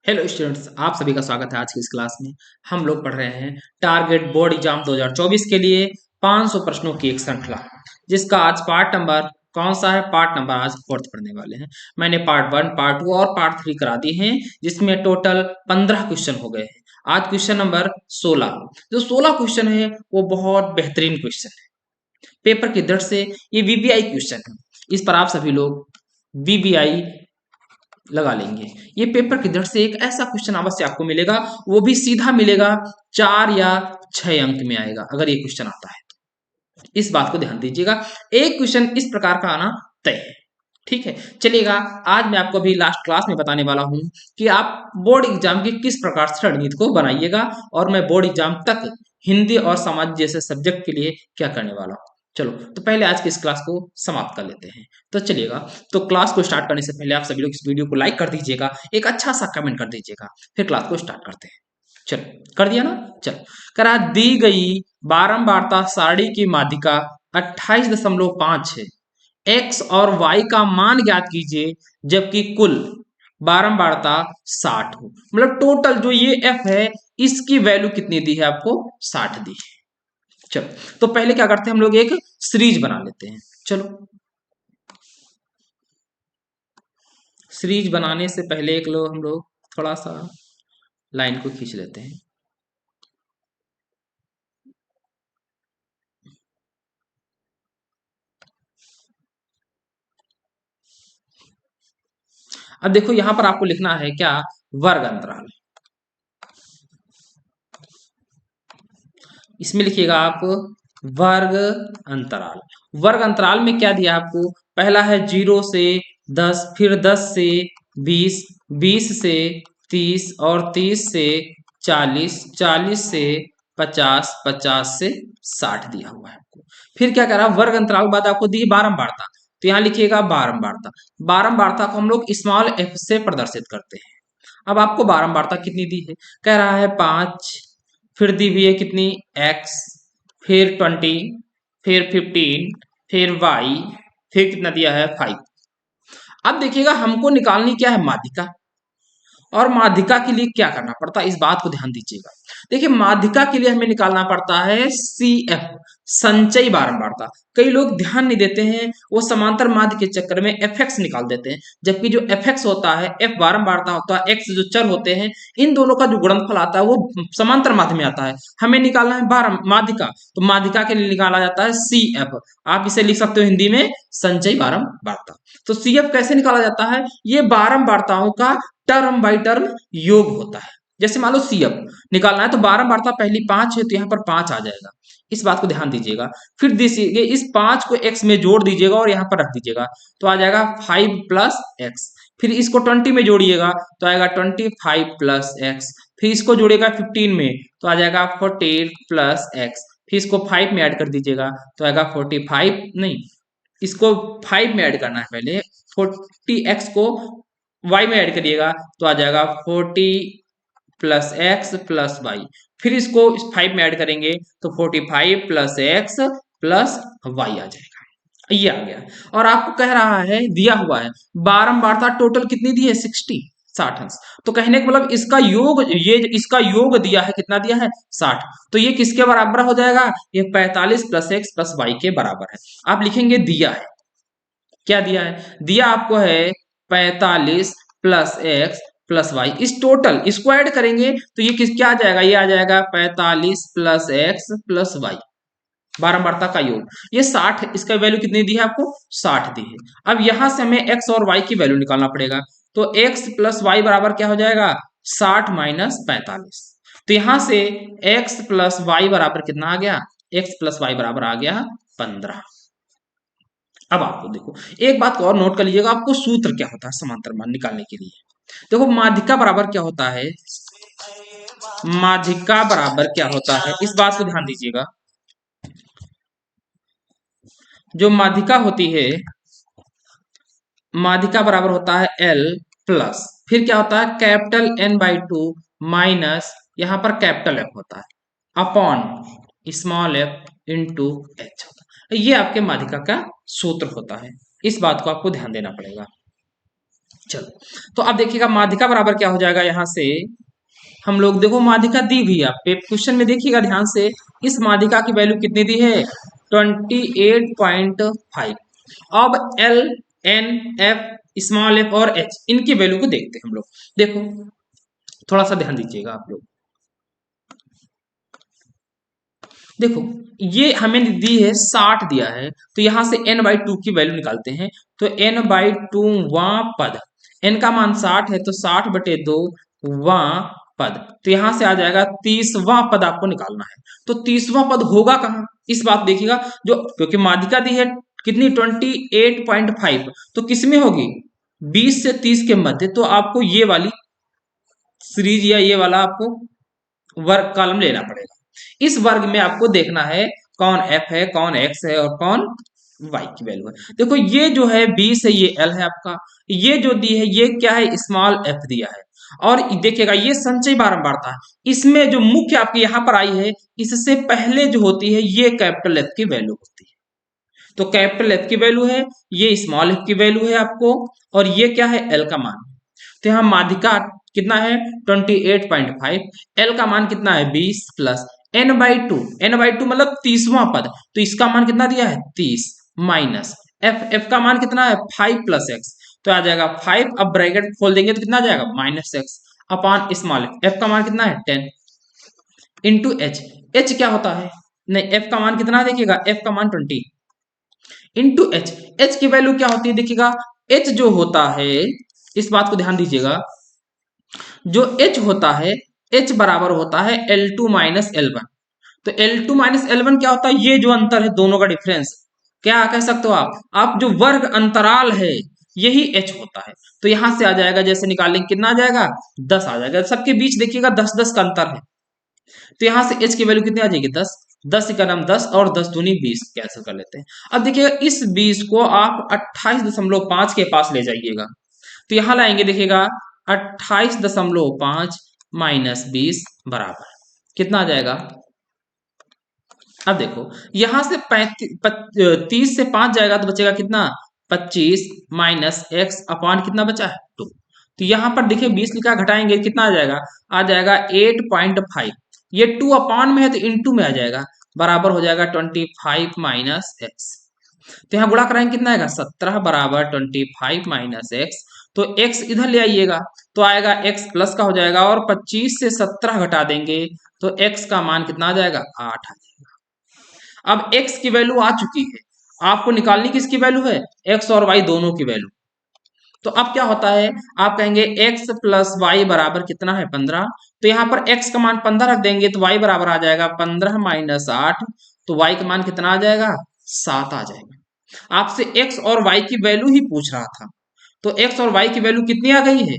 Hello students, आप सभी का स्वागत है। आज की इस क्लास में हम लोग पढ़ रहे हैं टारगेट बोर्ड एग्जाम 2024 के लिए 500 प्रश्नों की एक श्रृंखला, जिसका आज पार्ट नंबर कौन सा है? पार्ट नंबर आज फोर्थ पढ़ने वाले हैं। मैंने पार्ट 1, पार्ट 2 और पार्ट 3 करा दिए हैं, जिसमें टोटल 15 क्वेश्चन हो गए हैं। आज क्वेश्चन नंबर 16। जो 16 क्वेश्चन है वो बहुत बेहतरीन क्वेश्चन है। पेपर की दृष्टि से ये वीवीआई क्वेश्चन है। इस पर आप सभी लोग वीवीआई लगा लेंगे। ये पेपर की दृष्टि से एक ऐसा क्वेश्चन अवश्य आपको मिलेगा, वो भी सीधा मिलेगा। 4 या 6 अंक में आएगा अगर ये क्वेश्चन आता है तो। इस बात को ध्यान दीजिएगा। एक क्वेश्चन इस प्रकार का आना तय है। ठीक है, चलिएगा। आज मैं आपको अभी लास्ट क्लास में बताने वाला हूं कि आप बोर्ड एग्जाम की किस प्रकार से रणनीति को बनाइएगा, और मैं बोर्ड एग्जाम तक हिंदी और समाज जैसे सब्जेक्ट के लिए क्या करने वाला हूं। चलो, तो पहले आज की इस क्लास को समाप्त कर लेते हैं। तो चलिएगा, तो क्लास को स्टार्ट करने से पहले आप सभी लोग इस वीडियो को लाइक कर दीजिएगा, एक अच्छा सा कमेंट कर दीजिएगा, फिर क्लास को स्टार्ट करते हैं। चलो, कर दिया ना? चलो, करा दी गई बारंबारता सारणी की माध्यिका 28.5 है। एक्स और वाई का मान ज्ञात कीजिए जबकि कुल बारंबारता 60 हो। मतलब टोटल जो ये एफ है, इसकी वैल्यू कितनी दी है आपको? 60 दी है। चलो, तो पहले क्या करते हैं, हम लोग एक सीरीज बना लेते हैं। चलो, सीरीज बनाने से पहले हम लोग थोड़ा सा लाइन को खींच लेते हैं। अब देखो, यहां पर आपको लिखना है क्या? वर्ग अंतराल। इसमें लिखिएगा आप वर्ग अंतराल। वर्ग अंतराल में क्या दिया आपको? पहला है 0 से 10, फिर 10 से 20, 20 से 30 और 30 से 40, 40 से 50, 50 से 60 दिया हुआ है आपको। फिर क्या करा? वर्ग अंतराल के बाद आपको दी बारंबारता, तो यहाँ लिखिएगा बारंबारता। बारंबारता को हम लोग स्मॉल एफ से प्रदर्शित करते हैं। अब आपको बारंबारता कितनी दी है? कह रहा है 5, फिर दी हुई है कितनी? x, फिर 20, फिर 15, फिर y, फिर कितना दिया है? 5। अब देखिएगा, हमको निकालनी क्या है? माध्यिका। और माध्यिका के लिए क्या करना पड़ता है, इस बात को ध्यान दीजिएगा। देखिए, माध्यिका के लिए हमें निकालना पड़ता है सी एफ, संचयी बारंबारता। कई लोग ध्यान नहीं देते हैं, वो समांतर माध्य के चक्कर में एफ एक्स निकाल देते हैं, जबकि जो एफ एक्स होता है, एफ बारंबारता होता है, एक्स जो चर होते हैं, इन दोनों का जो गुणनफल आता है वो समांतर माध्य में आता है। हमें निकालना है माध्यिका, तो माध्यिका के लिए निकाला जाता है सी एफ। आप इसे लिख सकते हो हिंदी में संचयी बारंबारता। तो सी एफ कैसे निकाला जाता है? ये बारंबारताओं का टर्म बाई टर्म योग होता है। जैसे मान लो सी एफ निकालना है, तो बारंबारता पहली 5 है, तो यहाँ पर 5 आ जाएगा। इस बात को ध्यान दीजिएगा। फिर दीजिए इस 5 को x में जोड़ दीजिएगा और यहाँ पर रख दीजिएगा, तो आ जाएगा 5 प्लस एक्स। फिर इसको 20 में जोड़िएगा तो आएगा 25 प्लस एक्स। फिर इसको जोड़िएगा 15 में तो आ जाएगा 40 प्लस एक्स। फिर इसको 5 में ऐड कर दीजिएगा तो आएगा 45, नहीं, इसको 5 में ऐड करना है पहले। 40x को y में ऐड करिएगा तो आ जाएगा 40 प्लस एक्स प्लस वाई। फिर इसको 5 में ऐड करेंगे तो 45 प्लस एक्स प्लस वाई आ जाएगा। ये आ गया। और आपको कह रहा है, दिया हुआ है बारंबारता टोटल कितनी दी है? 60 अंश। तो कहने का मतलब इसका योग, ये इसका योग दिया है, कितना दिया है? 60। तो ये किसके बराबर हो जाएगा? ये 45 प्लस एक्स प्लस वाई के बराबर है। आप लिखेंगे दिया है। क्या दिया है? दिया आपको है 45 प्लस एक्स प्लस वाई। इस टोटल इसको ऐड करेंगे तो ये क्या आ जाएगा? ये आ जाएगा 45 प्लस एक्स प्लस वाई, बारंबारता का योग। ये 60, इसका वैल्यू कितनी दी है आपको? 60 दी है। अब यहां से हमें एक्स और वाई की वैल्यू निकालना पड़ेगा, तो एक्स प्लस वाई बराबर क्या हो जाएगा? 60 माइनस 45। तो यहां से एक्स प्लस वाई बराबर कितना आ गया? एक्स प्लस वाई बराबर आ गया 15। अब आपको देखो, एक बात को और नोट कर लीजिएगा, आपको सूत्र क्या होता है समांतर मान निकालने के लिए। देखो, माध्यिका बराबर क्या होता है? माध्यिका बराबर क्या होता है, इस बात को ध्यान दीजिएगा। जो माध्यिका होती है, माध्यिका बराबर होता है एल प्लस, फिर क्या होता है? Capital N by two minus, यहां पर कैपिटल एफ होता है, upon small F into H होता है। ये आपके माध्यिका का सूत्र होता है। इस बात को आपको ध्यान देना पड़ेगा। चलो, तो अब देखिएगा माध्यिका बराबर क्या हो जाएगा। यहाँ से हम लोग देखो माध्यिका दी हुई है आपके क्वेश्चन में, देखिएगा ध्यान से, इस माध्यिका की वैल्यू कितनी दी है 28.5। अब L N F small F और एच इनकी वैल्यू को देखते हैं हम लोग। देखो थोड़ा सा ध्यान दीजिएगा आप लोग। देखो ये हमें दी है 60 दिया है, तो यहां से n/2 की वैल्यू निकालते हैं। तो n/2 वां पद, n का मान 60 है तो 60/2 वां पद, तो यहां से आ जाएगा 30वां पद आपको निकालना है। तो 30वां पद होगा कहां, इस बात देखिएगा, जो क्योंकि माध्यिका दी है कितनी 28.5, तो किसमें होगी 20 से 30 के मध्य, तो आपको ये वाली सीरीज या ये वाला आपको वर्ग कॉलम लेना पड़ेगा। इस वर्ग में आपको देखना है कौन f है, कौन x है और कौन y की वैल्यू है। देखो ये जो है 20 है, ये l है आपका, ये जो दी है ये क्या है स्मॉल f दिया है। और देखिएगा ये संचय बारंबारता है, इसमें जो मुख्य आपकी यहाँ पर आई है इससे पहले जो होती है ये कैपिटल F की वैल्यू होती है। तो कैपिटल F की वैल्यू है, ये स्मॉल f की वैल्यू है आपको, और ये क्या है l का मान। तो यहाँ माध्यिका कितना है 28.5, l का मान कितना है 20 प्लस n/2, n/2 मतलब 30वां पद, तो इसका मान कितना दिया है 30 माइनस f का मान कितना है 5 प्लस x, तो आ जाएगा 5, अब ब्रैकेट खोल देंगे तो कितना आ जाएगा -x अपॉन स्मॉल f का मान कितना है 10 इंटू h क्या होता है, नहीं f का मान कितना देखिएगा, f का मान 20 इंटू h की वैल्यू क्या होती है देखिएगा, h जो होता है, इस बात को ध्यान दीजिएगा, जो h होता है h बराबर होता है L2 माइनस L1। तो L2 माइनस L1 क्या होता है, ये जो अंतर है दोनों का डिफरेंस, क्या कह सकते हो आप जो वर्ग अंतराल है यही h होता है। तो यहां से आ जाएगा, जैसे निकालेंगे कितना आ जाएगा 10 आ जाएगा, सबके बीच देखिएगा 10-10 का अंतर है, तो यहां से h की वैल्यू कितनी आ जाएगी 10, 10 का नाम 10 और 10 दूनी 20 कैंसिल कर लेते हैं। अब देखिएगा इस 20 को आप 28.5 के पास ले जाइएगा, तो यहां लाएंगे देखिएगा 28.5 माइनस 20 बराबर कितना आ जाएगा। अब देखो यहां से 30 से 5 जाएगा तो बचेगा कितना 25 माइनस एक्स अपॉन कितना बचा है 2। तो यहां पर देखिए 20 लिखा, घटाएंगे कितना आ जाएगा 8.5, ये 2 अपॉन में है तो इनटू में आ जाएगा, बराबर हो जाएगा 25 माइनस एक्स। तो यहाँ गुणा कराएंगे कितना आएगा 17 बराबर 25 माइनस एक्स, तो x इधर ले आइएगा तो आएगा x प्लस का हो जाएगा, और 25 से 17 घटा देंगे तो x का मान कितना आ जाएगा 8 आ जाएगा। अब x की वैल्यू आ चुकी है, आपको निकालनी किसकी वैल्यू है x और y दोनों की वैल्यू। तो अब क्या होता है, आप कहेंगे x प्लस वाई बराबर कितना है 15, तो यहाँ पर x का मान 15 रख देंगे तो y बराबर आ जाएगा 15 माइनस 8, तो y का मान कितना आ जाएगा 7 आ जाएगा। आपसे x और y की वैल्यू ही पूछ रहा था, तो x और y की वैल्यू कितनी आ गई है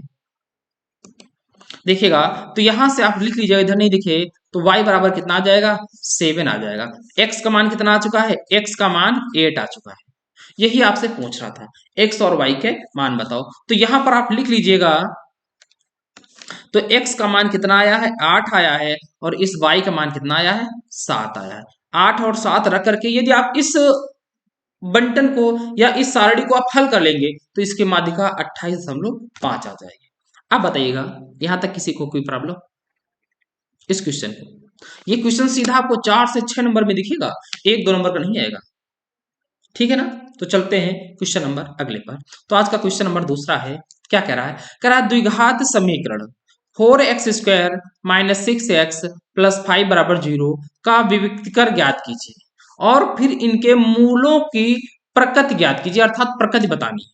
देखिएगा, तो यहां से आप लिख लीजिएगा, इधर नहीं दिखे तो y बराबर कितना आ जाएगा 7 आ जाएगा। x का मान कितना आ चुका है, x का मान 8 आ चुका है, यही आपसे पूछ रहा था x और y के मान बताओ। तो यहां पर आप लिख लीजिएगा, तो x का मान कितना आया है 8 आया है, और इस y का मान कितना आया है 7 आया है। 8 और 7 रख करके यदि आप इस बंटन को या इस सारणी को आप हल कर लेंगे तो इसकी माध्यिका 28.5 आ जाएगी। अब बताइएगा यहां तक किसी को कोई प्रॉब्लम इस क्वेश्चन को, ये क्वेश्चन सीधा आपको 4 से 6 नंबर में दिखेगा, 1-2 नंबर का नहीं आएगा, ठीक है ना। तो चलते हैं क्वेश्चन नंबर अगले पर। तो आज का क्वेश्चन नंबर दूसरा है, क्या कह रहा है द्विघात समीकरण 4x² माइनस 6x प्लस 5 बराबर 0 का विविक्तीकर ज्ञात कीजिए और फिर इनके मूलों की प्रकृति ज्ञात कीजिए, अर्थात प्रकृति बतानी है।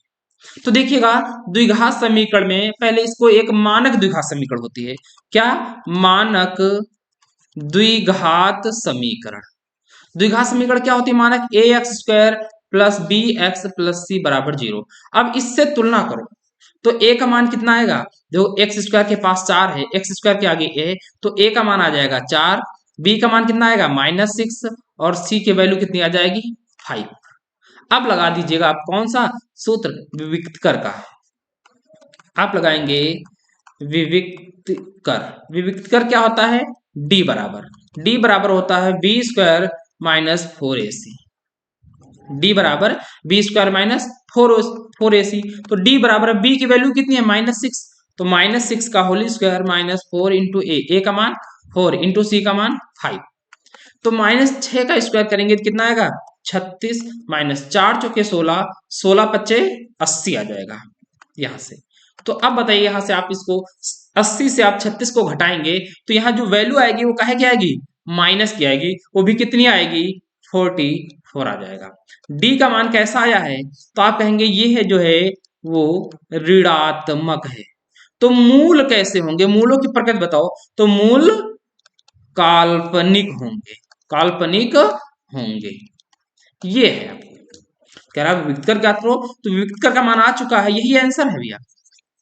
तो देखिएगा द्विघात समीकरण में पहले इसको एक मानक द्विघात समीकरण होती है, क्या मानक द्विघात समीकरण। द्विघात समीकरण क्या होती है मानक, ax² plus b x plus c बराबर 0। अब इससे तुलना करो तो a का मान कितना आएगा, देखो x² के पास 4 है, x² के आगे a, तो a का मान आ जाएगा 4, b का मान कितना आएगा -6 और c की वैल्यू कितनी आ जाएगी 5। अब लगा दीजिएगा आप कौन सा सूत्र, विविक्तकर का आप लगाएंगे, विविक्तकर क्या होता है d बराबर होता है b² माइनस 4ac। डी बराबर बी स्क्वायर माइनस 4ac। तो डी बराबर बी की वैल्यू कितनी है -6, तो -6 का होल स्क्वायर माइनस 4 इंटू ए का मान 4 इंटू सी का मान 5। तो -6 का स्क्वायर करेंगे तो कितना आएगा 36 माइनस 4 चौके 16, 16 पच्चे 80 आ जाएगा यहां से। तो अब बताइए यहां से आप इसको 80 से आप 36 को घटाएंगे तो यहाँ जो वैल्यू आएगी वो काहे की आएगी, माइनस की आएगी, वो भी कितनी आएगी 44 आ जाएगा। डी का मान कैसा आया है, तो आप कहेंगे ये है जो है वो ऋणात्मक है। तो मूल कैसे होंगे, मूलों की प्रकृति बताओ, तो मूल काल्पनिक होंगे, काल्पनिक होंगे। ये है आपको कह रहा है विविक्तर ज्ञात करो, तो विविक्तर का मान आ चुका है, यही आंसर है भैया।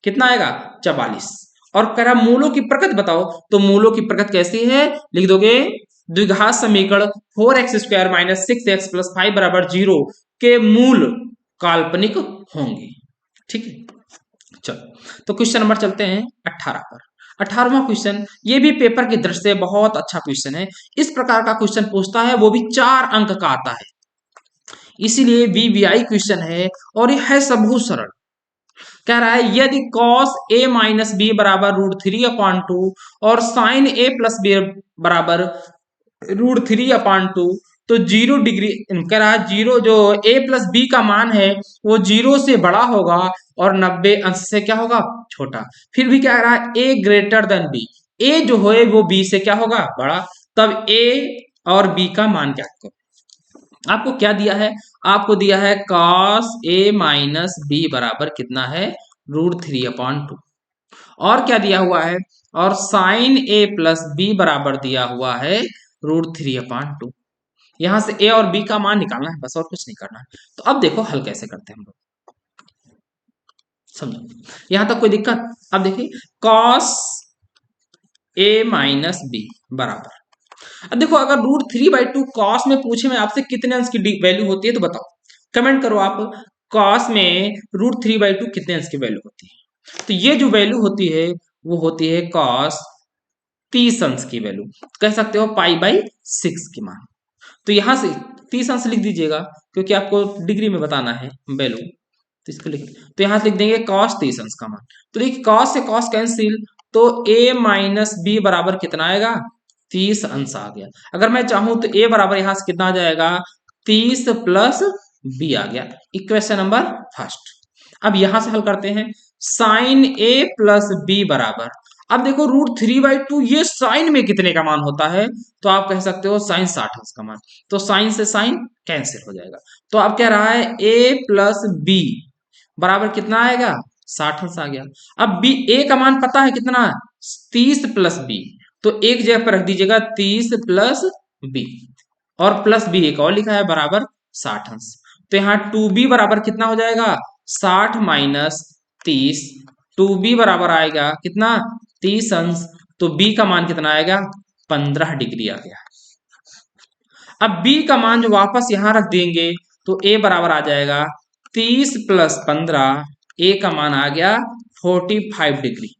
कितना आएगा 44। और कह रहा मूलों की प्रकृति बताओ, तो मूलों की प्रकृति कैसी है, लिख दोगे द्विघात समीकरण 4x square minus 6x plus 5 बराबर 0 के मूल काल्पनिक होंगे। ठीक है, चलो तो क्वेश्चन नंबर चलते हैं 18 पर। 18वां क्वेश्चन, ये भी पेपर की दृष्टि से बहुत अच्छा क्वेश्चन है। इस प्रकार का क्वेश्चन पूछता है, वो भी 4 अंक का आता है, इसीलिए वीवीआई क्वेश्चन है और ये है सब बहुत सरल। कह रहा है यदि cos a माइनस बी बराबर √3/2 और sin a प्लस बी बराबर √3/2, तो 0 डिग्री कह रहा है जीरो जो a प्लस बी का मान है वो 0 से बड़ा होगा और 90 अंश से क्या होगा छोटा। फिर भी क्या कह रहा है a greater than b, a जो है वो b से क्या होगा बड़ा, तब a और b का मान क्या करो। आपको क्या दिया है, आपको दिया है cos a माइनस बी बराबर कितना है √3/2, और क्या दिया हुआ है, और sin a प्लस बी बराबर दिया हुआ है √3/2। यहां से a और b का मान निकालना है बस, और कुछ नहीं करना है। तो अब देखो हल कैसे करते हैं हम लोग, समझो यहां तक कोई दिक्कत। अब देखिए cos a माइनस बी बराबर, अब देखो अगर √3/2 कॉस में पूछे मैं आपसे कितने अंश की वैल्यू होती है तो बताओ, कमेंट करो आप, कॉस में √3/2 कितने अंश की वैल्यू होती है। तो ये जो वैल्यू होती है वो होती है कॉस 30 अंश की वैल्यू, कह सकते हो π/6 की मान। तो यहां से 30 अंश लिख दीजिएगा क्योंकि आपको डिग्री में बताना है वैल्यू, तो इसको लिख, तो यहां से लिख देंगे cos 30 अंश का मान। तो देखिए cos से cos कैंसिल, तो a माइनस बी बराबर कितना आएगा 30 अंश आ गया। अगर मैं चाहूं तो a बराबर यहां से कितना आ जाएगा 30 प्लस b आ गया, इक्वेशन नंबर फर्स्ट। अब यहां से हल करते हैं, साइन a प्लस बी बराबर, अब देखो √3/2 ये साइन में कितने का मान होता है, तो आप कह सकते हो साइन 60 अंश का मान, तो साइन से साइन कैंसिल हो जाएगा। तो अब कह रहा है a प्लस बी बराबर कितना आएगा 60 अंश आ गया। अब बी a का मान पता है कितना 30 प्लस बी, तो एक जगह पर रख दीजिएगा 30 प्लस बी, और प्लस बी एक और लिखा है बराबर 60 अंश। तो यहाँ 2b बराबर कितना हो जाएगा 60 माइनस 30, 2b बराबर आएगा कितना 30 अंश, तो b का मान कितना आएगा 15 डिग्री आ गया। अब b का मान जो वापस यहां रख देंगे तो a बराबर आ जाएगा 30 प्लस 15, a का मान आ गया 45 डिग्री।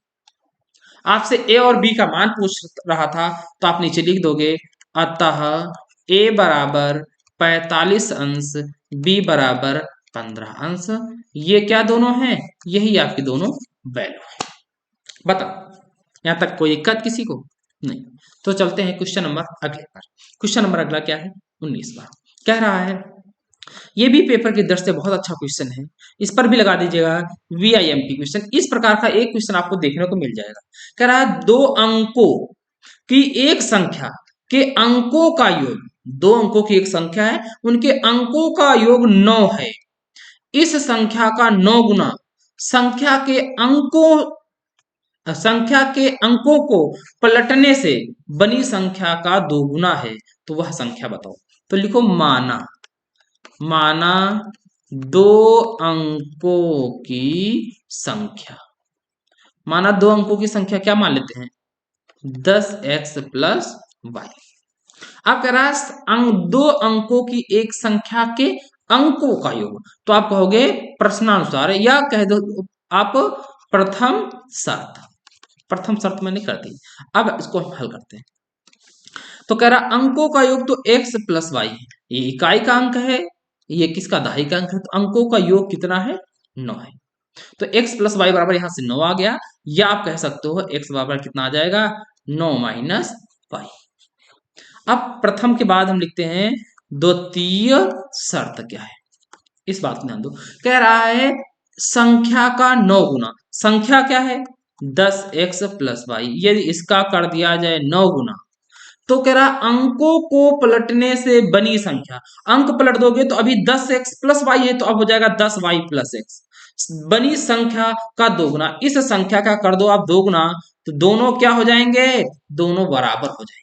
आपसे a और b का मान पूछ रहा था तो आप नीचे लिख दोगे, अतः a बराबर 45 अंश, b बराबर 15 अंश। ये क्या दोनों हैं, यही आपकी दोनों वैल्यू है। बताओ यहां तक कोई दिक्कत किसी को नहीं। तो चलते हैं क्वेश्चन नंबर अगले पर। क्वेश्चन नंबर अगला क्या है 19वां, कह रहा है ये भी पेपर की दृष्टि से बहुत अच्छा क्वेश्चन है, इस पर भी लगा दीजिएगा VIMP क्वेश्चन। इस प्रकार का एक क्वेश्चन आपको देखने को मिल जाएगा। कह रहा है दो अंकों की एक संख्या के अंकों का योग, दो अंकों की एक संख्या है उनके अंकों का योग 9 है। इस संख्या का 9 गुना संख्या के अंकों को पलटने से बनी संख्या का 2 गुना है, तो वह संख्या बताओ। तो लिखो माना दो अंकों की संख्या, माना दो अंकों की संख्या क्या मान लेते हैं 10x प्लस वाई। अब कह रहा है दो अंकों की एक संख्या के अंकों का योग, तो आप कहोगे प्रश्नानुसार या कह दो आप प्रथम शर्त मैंने कर दी। अब इसको हम हल करते हैं। तो कह रहा अंकों का योग तो x प्लस वाई है, ये इकाई का अंक है, ये किसका दहाई का अंक है, तो अंकों का योग कितना है, 9 है। तो x प्लस वाई बराबर यहां से 9 आ गया, या आप कह सकते हो x बराबर कितना आ जाएगा, 9 माइनस वाई। अब प्रथम के बाद हम लिखते हैं द्वितीय शर्त क्या है, इस बात को ध्यान दो। कह रहा है संख्या का 9 गुना, संख्या क्या है 10x प्लस वाई, यदि इसका कर दिया जाए 9 गुना, तो कह रहा अंकों को पलटने से बनी संख्या, अंक पलट दोगे तो अभी 10x प्लस वाई है, तो अब हो जाएगा 10y प्लस x, बनी संख्या का दोगुना, इस संख्या का कर दो आप दोगुना, तो दोनों क्या हो जाएंगे, दोनों बराबर हो जाएंगे।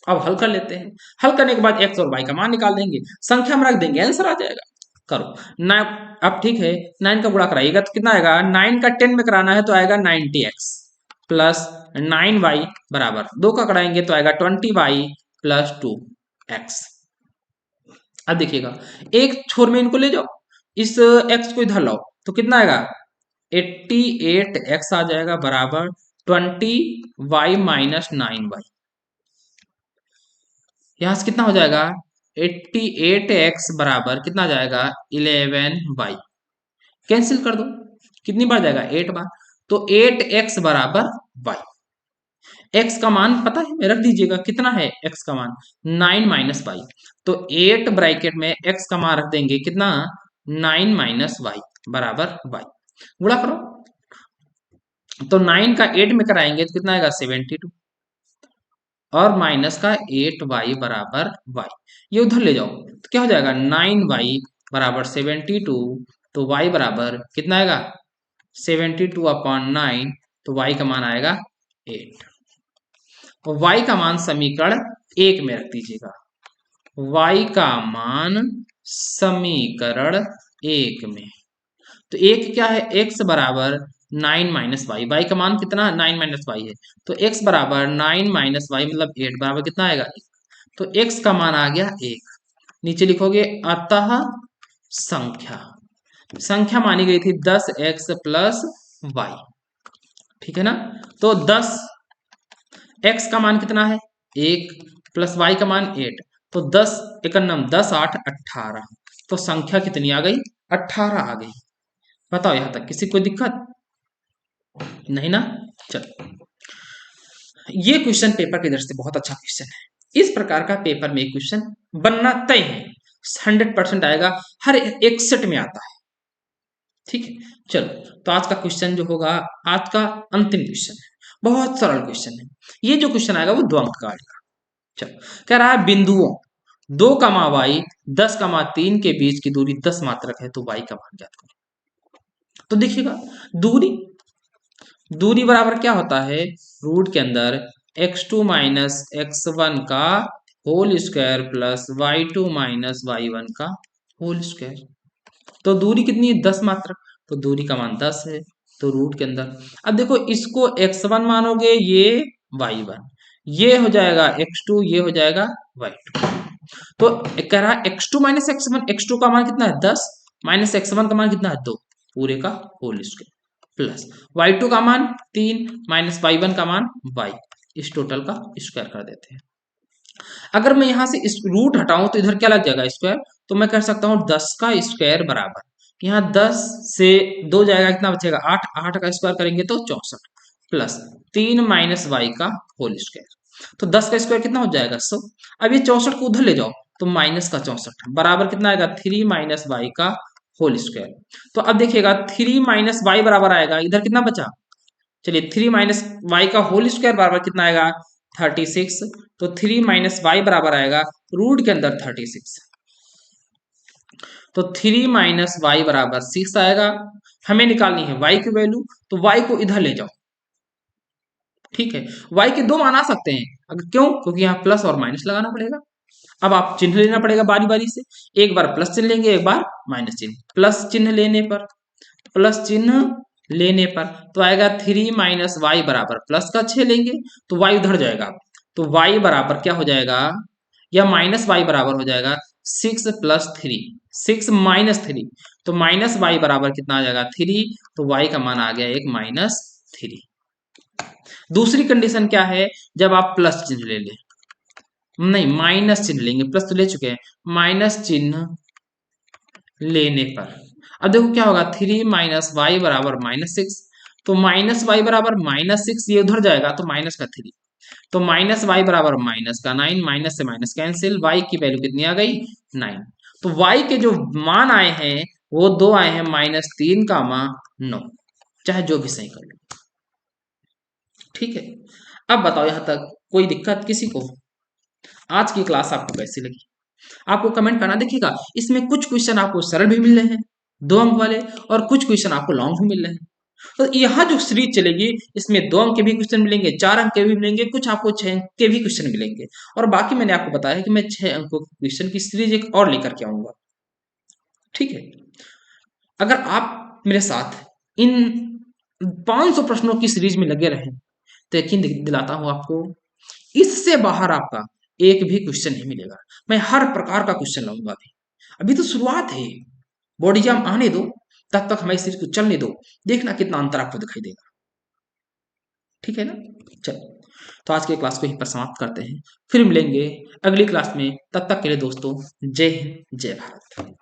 अब हल कर लेते हैं, हल करने के बाद x और y का मान निकाल देंगे, संख्या में रख देंगे, आंसर आ जाएगा। करो ना, अब ठीक है 9 का गुणा कराइएगा तो कितना आएगा, 9 का 10 में कराना है तो आएगा 90x प्लस 9y बराबर 2 का कराएंगे तो आएगा 20y प्लस 2x। अब देखिएगा एक छोर में इनको ले जाओ, इस x को इधर लाओ तो कितना आएगा 88x आ जाएगा बराबर 20y माइनस 9y। यहां से कितना हो जाएगा 88x बराबर कितना आ जाएगा 11y, कैंसिल कर दो, कितनी बार जाएगा 8 बार, तो 8x बराबर y। x का मान पता है रख दीजिएगा, कितना है x का मान 9 माइनस वाई, तो 8 ब्रैकेट में x का मान रख देंगे कितना 9 माइनस वाई बराबर y। गुणा करो तो 9 का 8 में कराएंगे तो कितना आएगा 72 और माइनस का 8y बराबर y, ये उधर ले जाओ तो क्या हो जाएगा 9y बराबर 72, तो y बराबर कितना आएगा 72 अपॉन 9, तो y का मान आएगा 8। और y का मान समीकरण 1 में रख दीजिएगा, y का मान समीकरण 1 में, तो एक क्या है x बराबर 9 माइनस वाई, वाई का मान कितना 9 माइनस वाई है, तो x बराबर 9 माइनस वाई मतलब 8 बराबर कितना आएगा 1, तो x का मान आ गया 1। नीचे लिखोगे अतः संख्या, संख्या मानी गई थी 10x प्लस वाई, ठीक है ना, तो 10 x का मान कितना है 1 प्लस y का मान 8, तो 10 एकन्नम 10 8 18, तो संख्या कितनी आ गई 18 आ गई। बताओ यहां तक किसी कोई दिक्कत नहीं ना। चल ये क्वेश्चन पेपर की दृष्टि से बहुत अच्छा क्वेश्चन है, इस प्रकार का पेपर में क्वेश्चन बनना तय है, 100% आएगा, हर एक सेट में आता है, ठीक है। चलो तो आज का क्वेश्चन जो होगा, आज का अंतिम क्वेश्चन है, बहुत सरल क्वेश्चन है, ये जो क्वेश्चन आएगा वो 2 अंक का आएगा। चलो कह रहा है बिंदुओं 2 कमा वाई 10 कमा 3 के बीच की दूरी 10 मात्रक है, तो वाई का मान ज्ञात करो। तो देखिएगा दूरी, दूरी बराबर क्या होता है, रूट के अंदर x2 माइनस x1 का whole square plus y2 minus y1 का होल स्क्वायर, तो दूरी कितनी है 10 मात्रक, तो दूरी का मान 10 है, तो रूट के अंदर, अब देखो इसको x1 मानोगे ये y1, ये हो जाएगा x2, ये हो जाएगा y2, तो कह रहा है x2 माइनस x1, x2 का मान कितना है 10 माइनस x1 का मान कितना है 2 पूरे का होल स्क्वायर प्लस y2 का मान 3 माइनस y1 का मान y, इस टोटल का स्क्वायर कर देते हैं। अगर मैं यहां से इस रूट हटाऊं तो इधर क्या लग जाएगा स्क्वायर, तो मैं कह सकता हूं 10 का स्क्वायर बराबर, यहाँ 10 से 2 जाएगा कितना बचेगा 8, 8 का स्क्वायर करेंगे तो 64 प्लस 3 माइनस वाई का होल स्क्वायर, तो 10 का स्क्वायर कितना हो जाएगा 100। अब ये 64 को उधर ले जाओ तो माइनस का 64 बराबर कितना आएगा 3 माइनस वाई का होल स्क्वायर, तो अब देखिएगा 3 माइनस वाई बराबर आएगा इधर कितना बचा, चलिए 3 माइनस वाई का होल स्क्वायर बराबर कितना आएगा 36, तो 3 माइनस वाई बराबर आएगा रूट के अंदर 36, तो 3 माइनस वाई बराबर 6 आएगा। हमें निकालनी है y की वैल्यू, तो y को इधर ले जाओ, ठीक है, y के 2 मान आ सकते हैं, अगर क्यों, क्योंकि यहाँ प्लस और माइनस लगाना पड़ेगा। अब आप चिन्ह लेना पड़ेगा बारी बारी से, एक बार प्लस चिन्ह लेंगे एक बार माइनस चिन्ह, प्लस चिन्ह लेने पर, प्लस चिन्ह लेने पर तो आएगा 3 माइनस वाई बराबर प्लस का 6 लेंगे तो y उधर जाएगा, तो y बराबर क्या हो जाएगा, या माइनस वाई बराबर हो जाएगा 6 प्लस 3, 6 माइनस 3, तो माइनस वाई बराबर कितना आ जाएगा 3, तो y का मान आ गया एक माइनस 3। दूसरी कंडीशन क्या है, जब आप प्लस चिन्ह ले लें, नहीं, माइनस चिन्ह लेंगे, प्लस तो ले चुके हैं, माइनस चिन्ह लेने पर अब देखो क्या होगा, 3 - y बराबर -6। तो -y बराबर -6, ये उधर जाएगा तो माइनस का 3, तो -y बराबर -9, माइनस से माइनस कैंसिल, y की वैल्यू कितनी आ गई, 9। तो y के जो मान आए हैं वो दो आए हैं, -3 का 9, चाहे जो भी सही कर लो। ठीक है, अब बताओ यहां तक कोई दिक्कत किसी को? आज की क्लास आपको कैसी लगी? आपको कमेंट करना। देखिएगा, इसमें कुछ क्वेश्चन आपको सरल भी मिल रहे हैं 2 अंक वाले, और कुछ क्वेश्चन आपको लॉन्ग भी मिल रहे हैं। तो यहाँ जो सीरीज चलेगी इसमें 2 अंक के भी क्वेश्चन मिलेंगे, 4 अंक के भी मिलेंगे, कुछ आपको 6 अंक के भी क्वेश्चन मिलेंगे, और बाकी मैंने आपको बताया कि मैं 6 अंकों के क्वेश्चन की सीरीज एक और लेकर के आऊंगा। ठीक है, अगर आप मेरे साथ इन 500 प्रश्नों की सीरीज में लगे रहें तो यकीन दिलाता हूं आपको, इससे बाहर आपका एक भी क्वेश्चन नहीं मिलेगा। मैं हर प्रकार का क्वेश्चन लाऊंगा। अभी अभी तो शुरुआत है, बोर्ड एग्जाम आने दो, तब तक हमारी सीरीज को चलने दो, देखना कितना अंतर आपको दिखाई देगा। ठीक है ना? चलो, तो आज के क्लास को यहीं पर समाप्त करते हैं, फिर मिलेंगे अगली क्लास में। तब तक के लिए दोस्तों, जय हिंद, जय भारत।